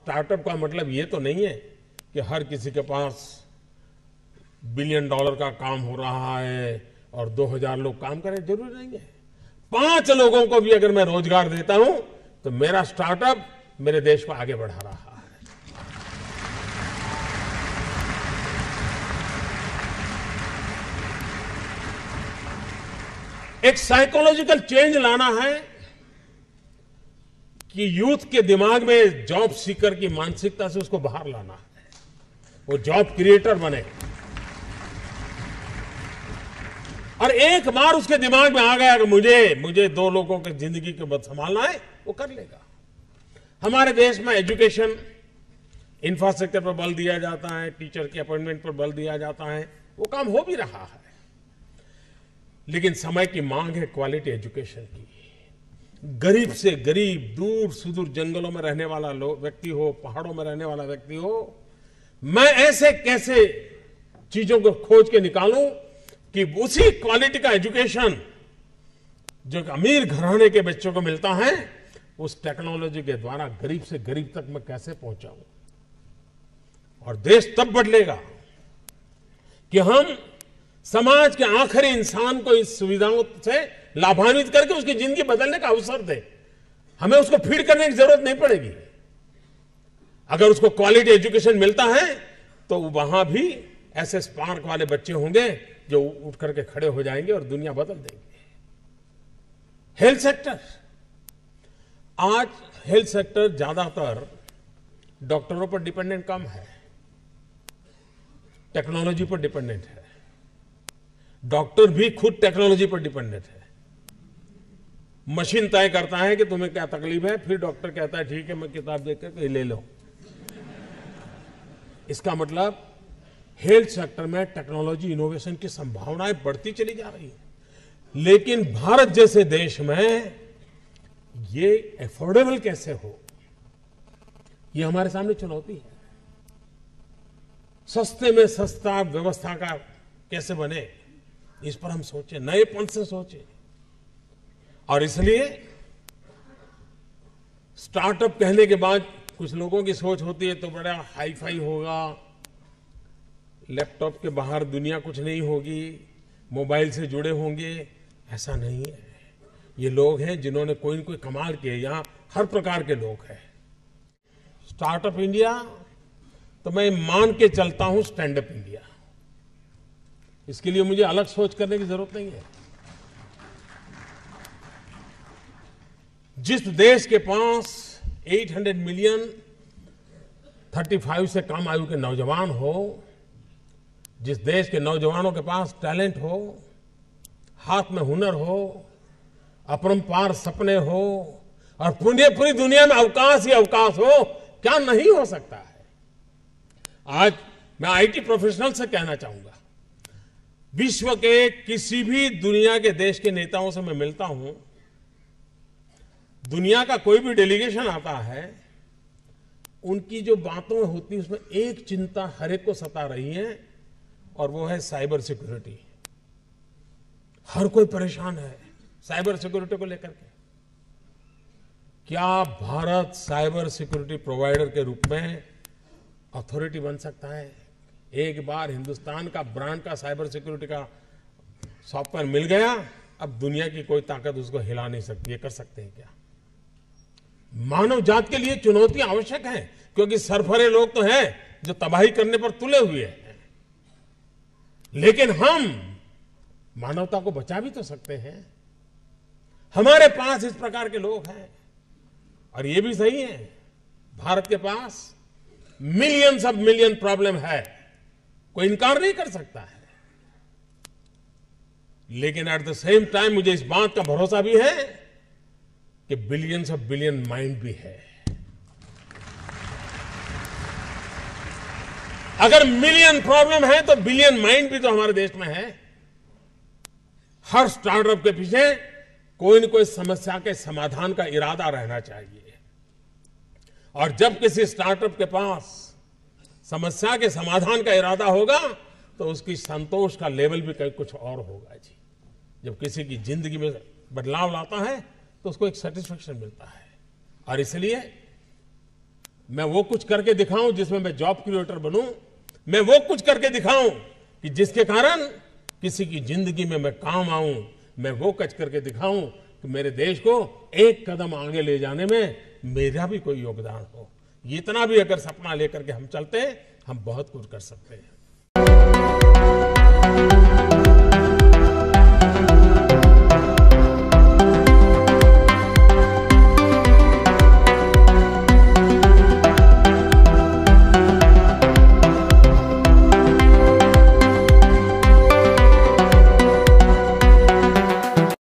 Startup का मतलब ये तो नहीं है कि हर किसी के पास $1 बिलियन का काम हो रहा है और 2000 लोग काम करें, जरूरी नहीं है। 5 लोगों को भी अगर मैं रोजगार देता हूं तो मेरा स्टार्टअप मेरे देश को आगे बढ़ा रहा है। एक साइकोलॉजिकल चेंज लाना है कि यूथ के दिमाग में जॉब सीकर की मानसिकता से उसको बाहर लाना है, वो जॉब क्रिएटर बने। और एक बार उसके दिमाग में आ गया कि मुझे 2 लोगों की जिंदगी को बद संभालना है, वो कर लेगा। हमारे देश में एजुकेशन इंफ्रास्ट्रक्चर पर बल दिया जाता है, टीचर के अपॉइंटमेंट पर बल दिया जाता है, वो काम हो भी रहा है। लेकिन समय की मांग है क्वालिटी एजुकेशन की। गरीब से गरीब, दूर सुदूर जंगलों में रहने वाला व्यक्ति हो, पहाड़ों में रहने वाला व्यक्ति हो, मैं ऐसे कैसे चीजों को खोज के निकालूं कि उसी क्वालिटी का एजुकेशन जो अमीर घराने के बच्चों को मिलता है, उस टेक्नोलॉजी के द्वारा गरीब से गरीब तक मैं कैसे पहुंचाऊं। और देश तब बदलेगा कि हम समाज के आखिरी इंसान को इस सुविधाओं से लाभान्वित करके उसकी जिंदगी बदलने का अवसर दे। हमें उसको फीड करने की जरूरत नहीं पड़ेगी। अगर उसको क्वालिटी एजुकेशन मिलता है तो वहां भी ऐसे स्पार्क वाले बच्चे होंगे जो उठ करके खड़े हो जाएंगे और दुनिया बदल देंगे। हेल्थ सेक्टर, आज हेल्थ सेक्टर ज्यादातर डॉक्टरों पर डिपेंडेंट कम है, टेक्नोलॉजी पर डिपेंडेंट है। डॉक्टर भी खुद टेक्नोलॉजी पर डिपेंडेंट है। मशीन तय करता है कि तुम्हें क्या तकलीफ है, फिर डॉक्टर कहता है ठीक है, मैं किताब देखकर ये ले लो। इसका मतलब हेल्थ सेक्टर में टेक्नोलॉजी इनोवेशन की संभावनाएं बढ़ती चली जा रही है। लेकिन भारत जैसे देश में ये अफोर्डेबल कैसे हो, ये हमारे सामने चुनौती है। सस्ते में सस्ता व्यवस्था का कैसे बने, इस पर हम सोचें, नएपन से सोचें। और इसलिए स्टार्टअप कहने के बाद कुछ लोगों की सोच होती है तो बड़ा हाई फाई होगा, लैपटॉप के बाहर दुनिया कुछ नहीं होगी, मोबाइल से जुड़े होंगे। ऐसा नहीं है। ये लोग हैं जिन्होंने कोई न कोई कमाल किए। यहां हर प्रकार के लोग हैं। स्टार्टअप इंडिया तो मैं मान के चलता हूं स्टैंड अप इंडिया। इसके लिए मुझे अलग सोच करने की जरूरत नहीं है। जिस देश के पास 800 मिलियन 35 से कम आयु के नौजवान हो, जिस देश के नौजवानों के पास टैलेंट हो, हाथ में हुनर हो, अपरंपार सपने हो और पूरी दुनिया में अवकाश ही अवकाश हो, क्या नहीं हो सकता है। आज मैं आईटी प्रोफेशनल से कहना चाहूंगा, विश्व के किसी भी दुनिया के देश के नेताओं से मैं मिलता हूं, दुनिया का कोई भी डेलीगेशन आता है, उनकी जो बातों होती है उसमें एक चिंता हर एक को सता रही है और वो है साइबर सिक्योरिटी। हर कोई परेशान है साइबर सिक्योरिटी को लेकर के। क्या भारत साइबर सिक्योरिटी प्रोवाइडर के रूप में अथॉरिटी बन सकता है? एक बार हिंदुस्तान का ब्रांड का साइबर सिक्योरिटी का सॉफ्टवेयर मिल गया, अब दुनिया की कोई ताकत उसको हिला नहीं सकती। ये कर सकते हैं क्या? मानव जात के लिए चुनौतियां आवश्यक हैं, क्योंकि सरफरे लोग तो हैं जो तबाही करने पर तुले हुए हैं। लेकिन हम मानवता को बचा भी तो सकते हैं। हमारे पास इस प्रकार के लोग हैं। और ये भी सही है, भारत के पास मिलियंस ऑफ मिलियन प्रॉब्लम है, कोई इनकार नहीं कर सकता है। लेकिन एट द सेम टाइम मुझे इस बात का भरोसा भी है कि बिलियंस ऑफ बिलियन माइंड भी है। अगर मिलियन प्रॉब्लम है तो बिलियन माइंड भी तो हमारे देश में है। हर स्टार्टअप के पीछे कोई न कोई समस्या के समाधान का इरादा रहना चाहिए। और जब किसी स्टार्टअप के पास समस्या के समाधान का इरादा होगा तो उसकी संतोष का लेवल भी कहीं कुछ और होगा जी। जब किसी की जिंदगी में बदलाव लाता है तो उसको एक सेटिस्फेक्शन मिलता है। और इसलिए मैं वो कुछ करके दिखाऊं जिसमें मैं जॉब क्रिएटर बनूं, मैं वो कुछ करके दिखाऊं कि जिसके कारण किसी की जिंदगी में मैं काम आऊं, मैं वो कुछ करके दिखाऊं कि मेरे देश को एक कदम आगे ले जाने में मेरा भी कोई योगदान हो। इतना भी अगर सपना लेकर के हम चलते हैं, हम बहुत कुछ कर सकते हैं।